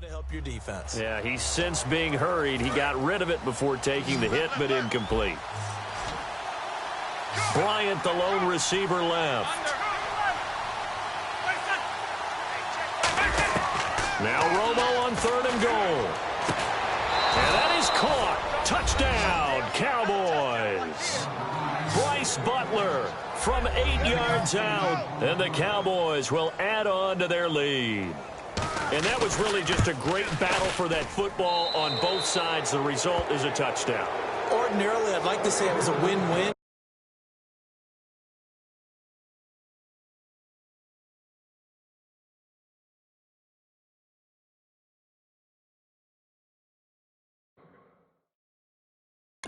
to help your defense. Yeah, he's since being hurried. He got rid of it before taking the hit, but incomplete. Bryant, the lone receiver, left. Now Romo on 3rd and goal. And that is caught. Touchdown, Cowboys. Bryce Butler from 8 yards out. And the Cowboys will add on to their lead. And that was really just a great battle for that football on both sides. The result is a touchdown. Ordinarily, I'd like to say it was a win-win.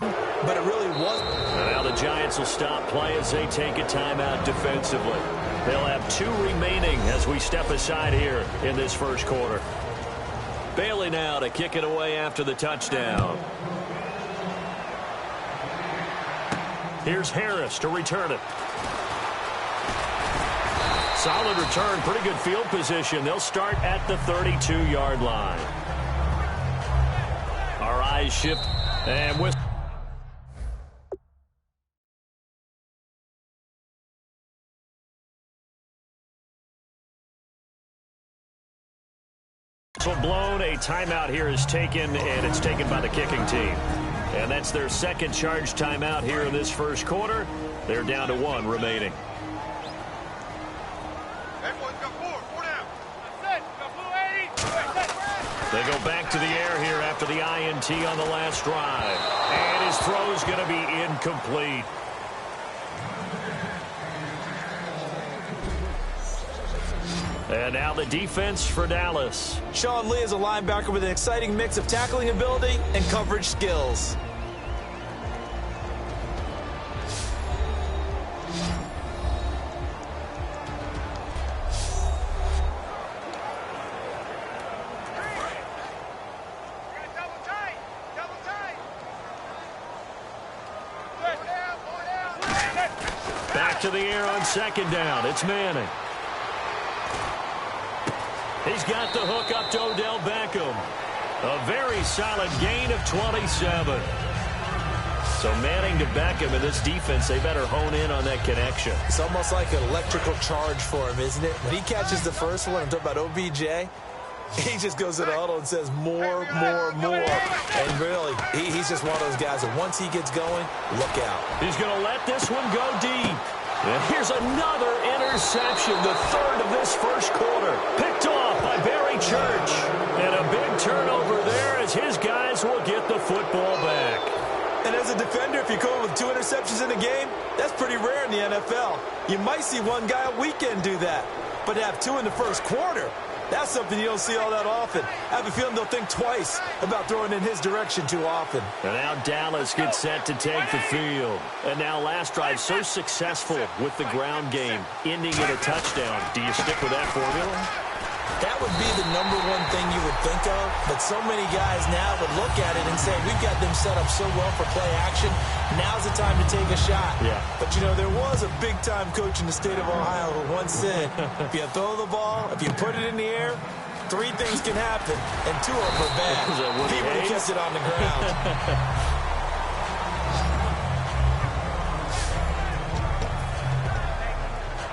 But it really wasn't. Now the Giants will stop play as they take a timeout defensively. They'll have 2 remaining as we step aside here in this first quarter. Bailey now to kick it away after the touchdown. Here's Harris to return it. Solid return, pretty good field position. They'll start at the 32-yard line. Our eyes shift and with blown. A timeout here is taken, and it's taken by the kicking team. And that's their second charge timeout here in this first quarter. They're down to 1 remaining. They go back to the air here after the INT on the last drive. And his throw is going to be incomplete. And now the defense for Dallas. Sean Lee is a linebacker with an exciting mix of tackling ability and coverage skills. Back to the air on 2nd down. It's Manning. He's got the hook up to Odell Beckham. A very solid gain of 27. So Manning to Beckham in this defense, they better hone in on that connection. It's almost like an electrical charge for him, isn't it? When he catches the first one, I'm talking about OBJ, he just goes to the huddle and says more. And really, he's just one of those guys that once he gets going, look out. He's going to let this one go deep. And here's another interception, the 3rd of this first quarter. Picked off by Barry Church. And a big turnover there as his guys will get the football back. And as a defender, if you come with 2 interceptions in a game, that's pretty rare in the NFL. You might see one guy a weekend do that. But to have 2 in the first quarter, that's something you don't see all that often. I have a feeling they'll think twice about throwing in his direction too often. And now Dallas gets set to take the field. And now last drive so successful with the ground game, ending in a touchdown. Do you stick with that formula? That would be the #1 thing you would think of, but so many guys now would look at it and say, we've got them set up so well for play action, now's the time to take a shot. Yeah. But, you know, there was a big-time coach in the state of Ohio who once said, if you throw the ball, if you put it in the air, 3 things can happen, and 2 of them are bad. He would have kept it on the ground.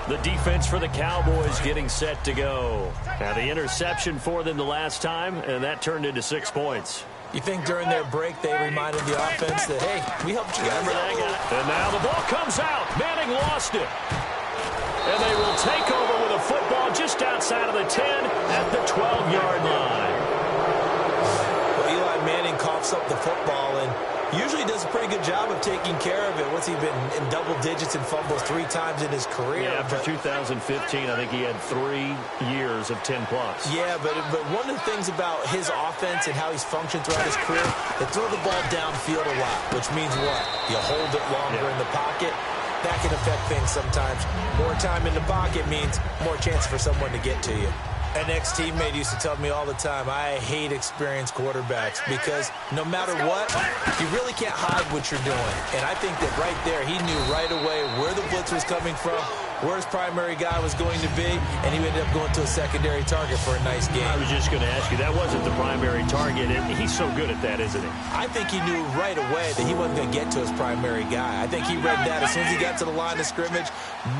The defense for the Cowboys getting set to go. Now the interception for them the last time, and that turned into 6 points. You think during their break they reminded the offense that, hey, we helped you guys out. And now the ball comes out. Manning lost it. And they will take over with a football just outside of the 10 at the 12-yard line. Well, Eli Manning coughs up the football and usually does a pretty good job of taking care of it. What's he been in double digits in fumbles 3 times in his career? Yeah, after 2015, I think he had 3 years of 10+. Yeah, but one of the things about his offense and how he's functioned throughout his career, they throw the ball downfield a lot, which means what? You hold it longer in the pocket. That can affect things sometimes. More time in the pocket means more chance for someone to get to you. An ex-teammate used to tell me all the time, I hate experienced quarterbacks because no matter what, you really can't hide what you're doing. And I think that right there, he knew right away where the blitz was coming from, where his primary guy was going to be, and he ended up going to a secondary target for a nice game. I was just going to ask you, that wasn't the primary target, and he's so good at that, isn't he? I think he knew right away that he wasn't going to get to his primary guy. I think he read that as soon as he got to the line of scrimmage,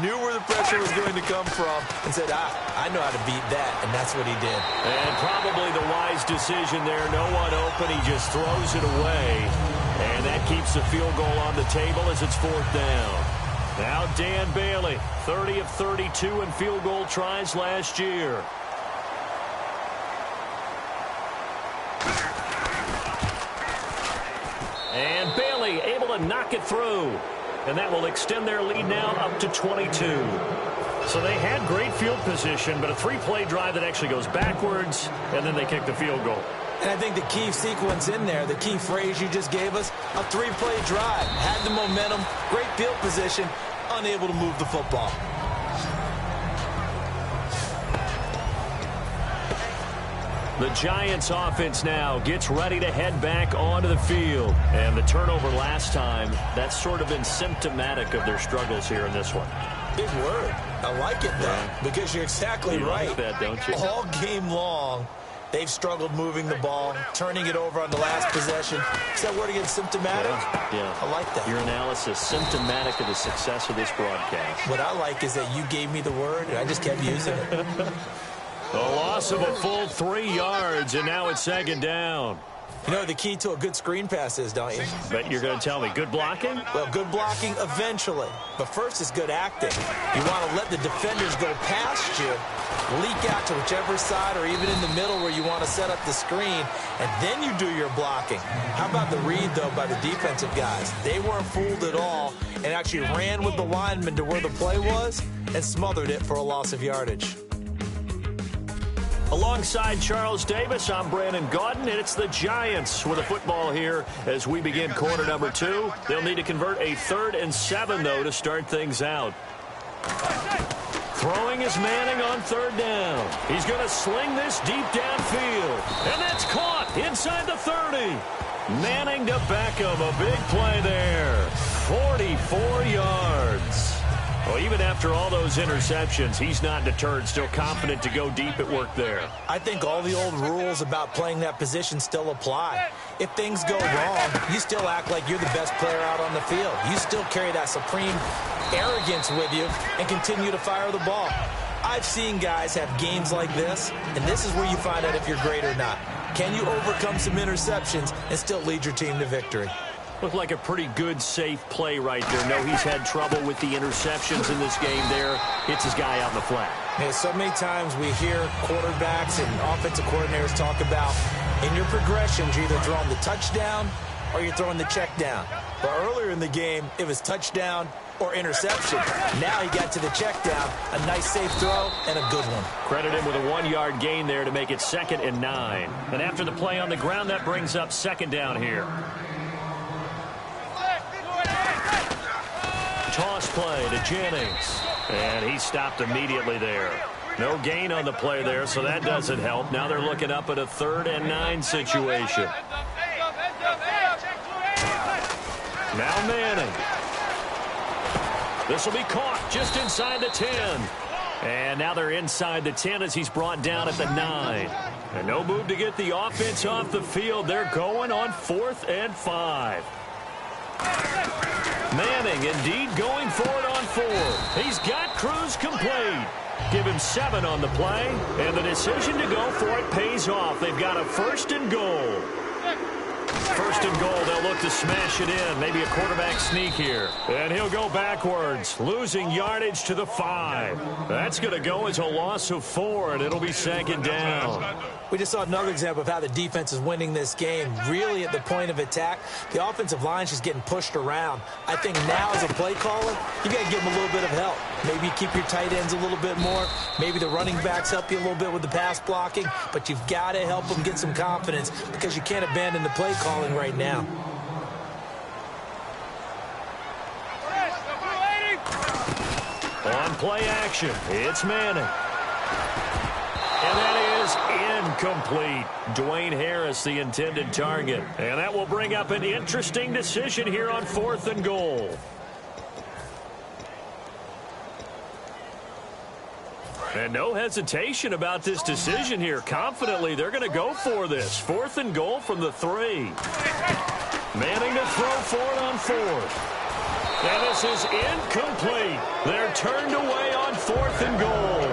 knew where the pressure was going to come from, and said, I know how to beat that, and that's what he did. And probably the wise decision there. No one open. He just throws it away, and that keeps the field goal on the table as it's 4th down. Now Dan Bailey, 30 of 32 in field goal tries last year. And Bailey able to knock it through. And that will extend their lead now up to 22. So they had great field position, but a 3-play drive that actually goes backwards, and then they kick the field goal. And I think the key sequence in there, the key phrase you just gave us, a 3-play drive. Had the momentum, great field position, unable to move the football. The Giants offense now gets ready to head back onto the field. And the turnover last time, that's sort of been symptomatic of their struggles here in this one. Big word. I like it, though, because you're exactly right. Like that, don't you? All game long, they've struggled moving the ball, turning it over on the last possession. Is that word again, symptomatic? Yeah. I like that. Your analysis, symptomatic of the success of this broadcast. What I like is that you gave me the word, and I just kept using it. A loss of a full 3 yards, and now it's 2nd down. You know the key to a good screen pass is, don't you? But you're going to tell me, good blocking? Well, good blocking eventually. But first is good acting. You want to let the defenders go past you, leak out to whichever side or even in the middle where you want to set up the screen, and then you do your blocking. How about the read, though, by the defensive guys? They weren't fooled at all and actually ran with the lineman to where the play was and smothered it for a loss of yardage. Alongside Charles Davis, I'm Brandon Gaudin, and it's the Giants with the football here as we begin quarter number 2. They'll need to convert a 3rd and 7, though, to start things out. Throwing is Manning on 3rd down. He's going to sling this deep downfield, and that's caught inside the 30. Manning to Beckham, a big play there. 44 yards. Well, even after all those interceptions, he's not deterred, still confident to go deep at work there. I think all the old rules about playing that position still apply. If things go wrong, you still act like you're the best player out on the field. You still carry that supreme arrogance with you and continue to fire the ball. I've seen guys have games like this, and this is where you find out if you're great or not. Can you overcome some interceptions and still lead your team to victory? Looked like a pretty good, safe play right there. No, he's had trouble with the interceptions in this game there. Hits his guy out in the flat. Yeah, so many times we hear quarterbacks and offensive coordinators talk about in your progressions, you're either throwing the touchdown or you're throwing the check down. But earlier in the game, it was touchdown or interception. Now he got to the check down, a nice safe throw, and a good one. Credit him with a 1-yard gain there to make it 2nd and 9. And after the play on the ground, that brings up 2nd down here. Toss play to Jennings. And he stopped immediately there. No gain on the play there, so that doesn't help. Now they're looking up at a 3rd and 9 situation. Now Manning. This will be caught just inside the 10. And now they're inside the 10 as he's brought down at the 9. And no move to get the offense off the field. They're going on 4th and 5. Manning indeed going for it on 4th. He's got Cruz complete. Give him 7 on the play, and the decision to go for it pays off. They've got a 1st and goal. 1st and goal, they'll look to smash it in. Maybe a quarterback sneak here. And he'll go backwards, losing yardage to the 5. That's going to go as a loss of 4, and it'll be 2nd down. We just saw another example of how the defense is winning this game. Really at the point of attack, the offensive line's just getting pushed around. I think now as a play caller, you got to give them a little bit of help. Maybe keep your tight ends a little bit more. Maybe the running backs help you a little bit with the pass blocking. But you've got to help them get some confidence because you can't abandon the play calling right now. On play action, it's Manning. And that is incomplete. Dwayne Harris, the intended target. And that will bring up an interesting decision here on 4th and goal. And no hesitation about this decision here. Confidently, they're going to go for this. 4th and goal from the 3. Manning to throw for it on 4th. And this is incomplete. They're turned away on 4th and goal.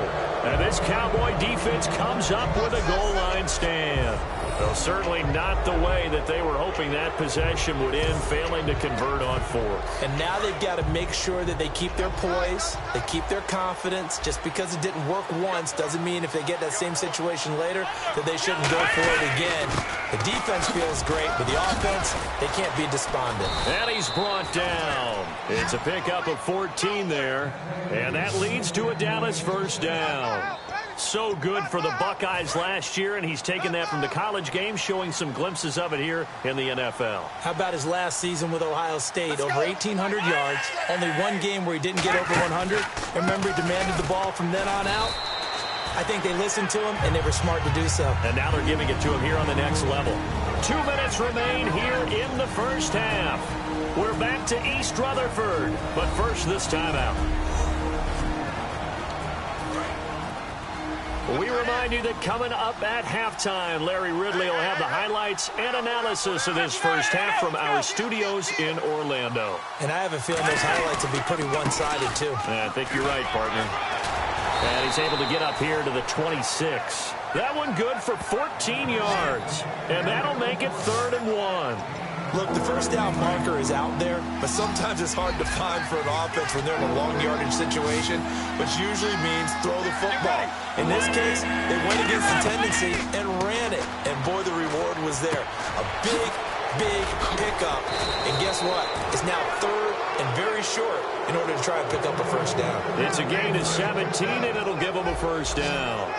And this Cowboy defense comes up with a goal line stand. Well, certainly not the way that they were hoping that possession would end, failing to convert on 4th. And now they've got to make sure that they keep their poise, they keep their confidence. Just because it didn't work once doesn't mean if they get that same situation later that they shouldn't go for it again. The defense feels great, but the offense, they can't be despondent. And he's brought down. It's a pickup of 14 there, and that leads to a Dallas first down. So good for the Buckeyes last year, and he's taken that from the college game, showing some glimpses of it here in the NFL. How about his last season with Ohio State? Over 1,800 yards, only one game where he didn't get over 100. Remember, he demanded the ball from then on out. I think they listened to him, and they were smart to do so. And now they're giving it to him here on the next level. 2 minutes remain here in the first half. We're back to East Rutherford, but first this timeout. We remind you that coming up at halftime, Larry Ridley will have the highlights and analysis of this first half from our studios in Orlando. And I have a feeling those highlights will be pretty one-sided, too. Yeah, I think you're right, partner. And he's able to get up here to the 26. That one good for 14 yards. And that'll make it 3rd and 1. Look, the first down marker is out there, but sometimes it's hard to find for an offense when they're in a long yardage situation, which usually means throw the football. In this case, they went against the tendency and ran it. And boy, the reward was there. A big pickup. And guess what? It's now 3rd and very short in order to try and pick up a first down. It's a gain of 17, and it'll give them a first down.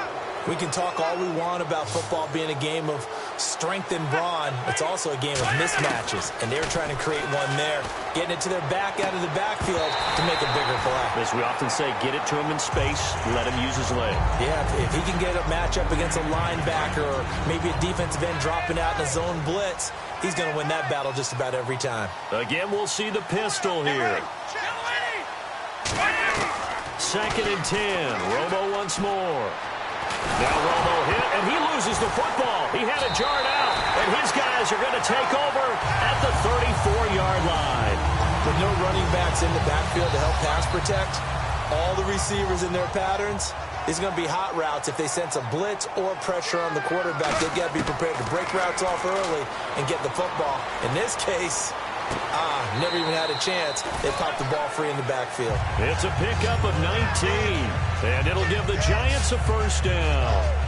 We can talk all we want about football being a game of strength and brawn. It's also a game of mismatches, and they're trying to create one there, getting it to their back out of the backfield to make a bigger play. As we often say, get it to him in space, let him use his leg. Yeah, if he can get a matchup against a linebacker or maybe a defensive end dropping out in a zone blitz, he's going to win that battle just about every time. Again, we'll see the pistol here. 2nd and 10. Romo once more. Now Romo hit, and he loses the football. He had it jarred out, and his guys are going to take over at the 34-yard line. With no running backs in the backfield to help pass protect, all the receivers in their patterns, it's going to be hot routes. If they sense a blitz or pressure on the quarterback, they've got to be prepared to break routes off early and get the football. In this case, never even had a chance. They popped the ball free in the backfield. It's a pickup of 19, and it'll give the Giants a first down.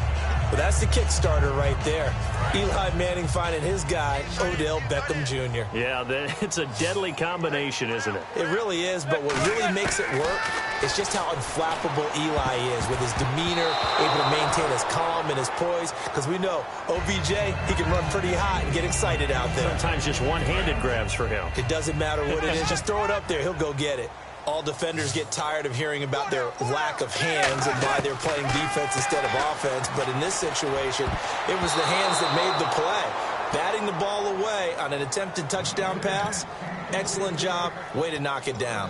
Well, that's the Kickstarter right there. Eli Manning finding his guy, Odell Beckham Jr. Yeah, it's a deadly combination, isn't it? It really is, but what really makes it work is just how unflappable Eli is with his demeanor, able to maintain his calm and his poise, because we know OBJ, he can run pretty hot and get excited out there. Sometimes just one-handed grabs for him. It doesn't matter what it is. Just throw it up there. He'll go get it. All defenders get tired of hearing about their lack of hands and why they're playing defense instead of offense. But in this situation, it was the hands that made the play. Batting the ball away on an attempted touchdown pass, excellent job, way to knock it down.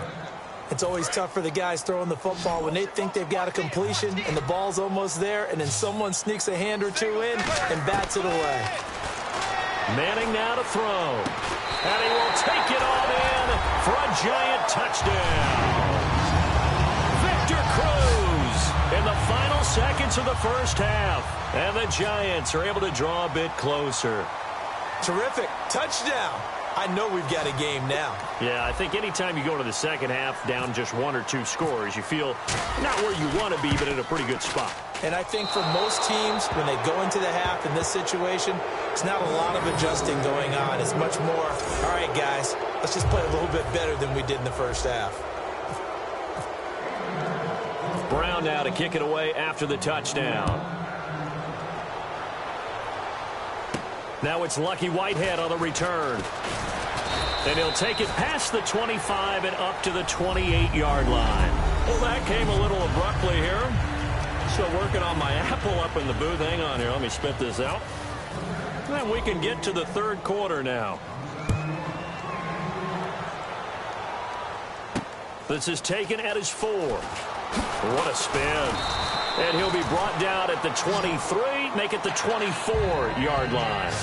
It's always tough for the guys throwing the football when they think they've got a completion and the ball's almost there, and then someone sneaks a hand or two in and bats it away. Manning now to throw. And he will take it on in for a giant touchdown. Victor Cruz in the final seconds of the first half. And the Giants are able to draw a bit closer. Terrific. Touchdown. I know we've got a game now. Yeah, I think anytime you go into the second half down just 1 or 2 scores, you feel not where you want to be, but in a pretty good spot. And I think for most teams, when they go into the half in this situation, it's not a lot of adjusting going on. It's much more, all right, guys, let's just play a little bit better than we did in the first half. Brown now to kick it away after the touchdown. Now it's Lucky Whitehead on the return. And he'll take it past the 25 and up to the 28-yard line. Well, that came a little abruptly here. Still working on my apple up in the booth. Hang on here. Let me spit this out. Then we can get to the third quarter now. This is taken at his 4. What a spin. And he'll be brought down at the 23, make it the 24-yard line.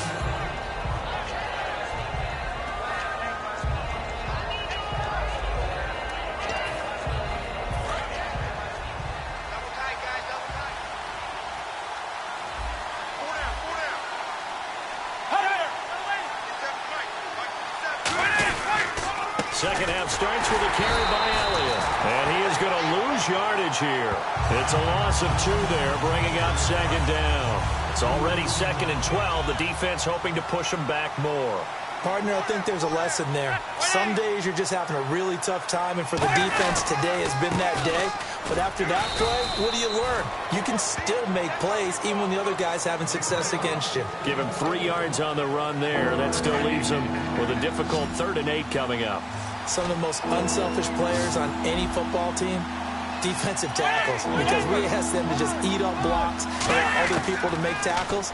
Second half starts with a carry by Elliott. And he is going to lose yardage here. It's a loss of 2 there, bringing up second down. It's already 2nd and 12. The defense hoping to push them back more. Partner, I think there's a lesson there. Some days you're just having a really tough time, and for the defense, today has been that day. But after that play, what do you learn? You can still make plays even when the other guy's having success against you. Give him 3 yards on the run there. That still leaves him with a difficult 3rd and 8 coming up. Some of the most unselfish players on any football team, defensive tackles, because we ask them to just eat up blocks and allow other people to make tackles.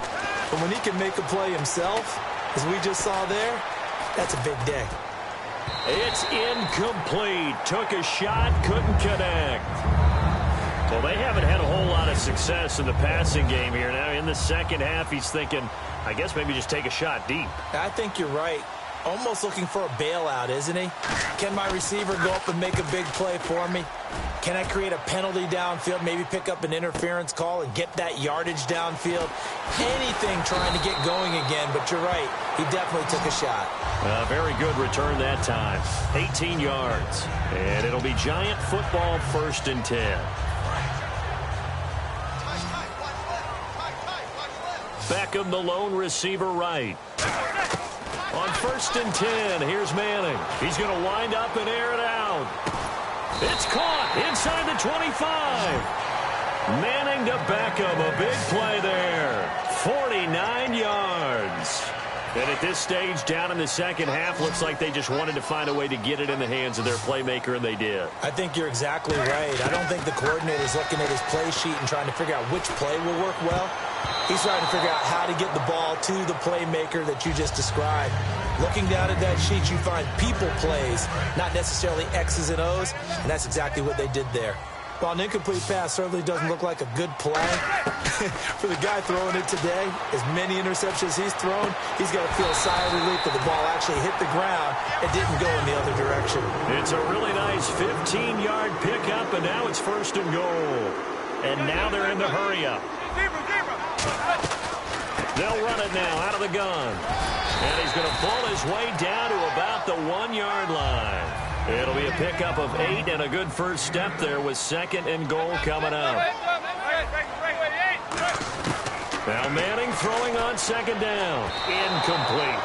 But when he can make a play himself, as we just saw there, that's a big day. It's incomplete. Took a shot, couldn't connect. Well, they haven't had a whole lot of success in the passing game here. Now, in the second half, he's thinking, I guess maybe just take a shot deep. I think you're right. Almost looking for a bailout, isn't he? Can my receiver go up and make a big play for me? Can I create a penalty downfield, maybe pick up an interference call and get that yardage downfield? Anything trying to get going again, but you're right. He definitely took a shot. Very good return that time. 18 yards. And it'll be Giant football 1st and 10. Beckham, the lone receiver right. On 1st and 10, here's Manning. He's going to wind up and air it out. It's caught inside the 25. Manning to Beckham, a big play there. 49 yards. And at this stage, down in the second half, looks like they just wanted to find a way to get it in the hands of their playmaker, and they did. I think you're exactly right. I don't think the coordinator's looking at his play sheet and trying to figure out which play will work well. He's trying to figure out how to get the ball to the playmaker that you just described. Looking down at that sheet, you find people plays, not necessarily X's and O's, and that's exactly what they did there. While an incomplete pass certainly doesn't look like a good play, for the guy throwing it today, as many interceptions he's thrown, he's got to feel a sigh of relief that the ball actually hit the ground and didn't go in the other direction. It's a really nice 15-yard pickup, and now it's 1st and goal. And now they're in the hurry-up. They'll run it now out of the gun. And he's going to pull his way down to about the 1-yard line. It'll be a pickup of 8 and a good first step there with 2nd and goal coming up. Now Manning throwing on 2nd down. Incomplete.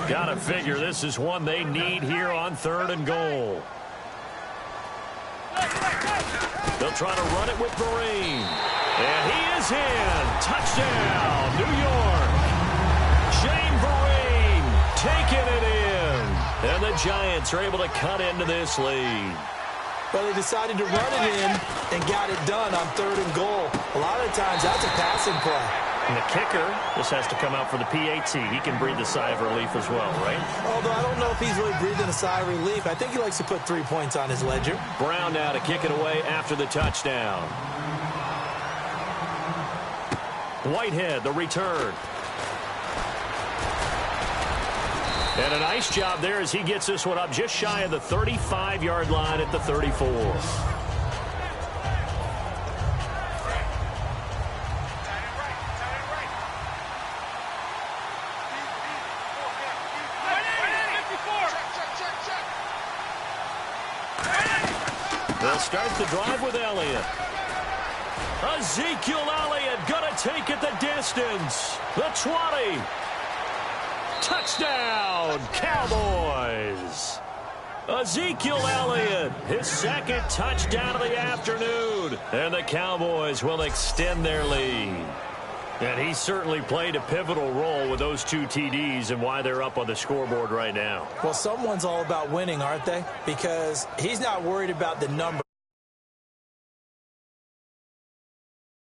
Got to figure this is one they need here on 3rd and goal. They'll try to run it with Vereen. And he is in. Touchdown, New York. Shane Vereen taking it in. And the Giants are able to cut into this lead. Well, they decided to run it in and got it done on 3rd and goal. A lot of the times, that's a passing play. And the kicker, this has to come out for the PAT. He can breathe a sigh of relief as well, right? Although I don't know if he's really breathing a sigh of relief. I think he likes to put 3 points on his ledger. Brown now to kick it away after the touchdown. Whitehead, the return. And a nice job there as he gets this one up just shy of the 35-yard line at the 34. They'll start the drive with Elliott. Ezekiel Elliott going to take it the distance. The 20. Touchdown, Cowboys. Ezekiel Elliott, his 2nd touchdown of the afternoon. And the Cowboys will extend their lead. And he certainly played a pivotal role with those 2 TDs and why they're up on the scoreboard right now. Well, someone's all about winning, aren't they? Because he's not worried about the number.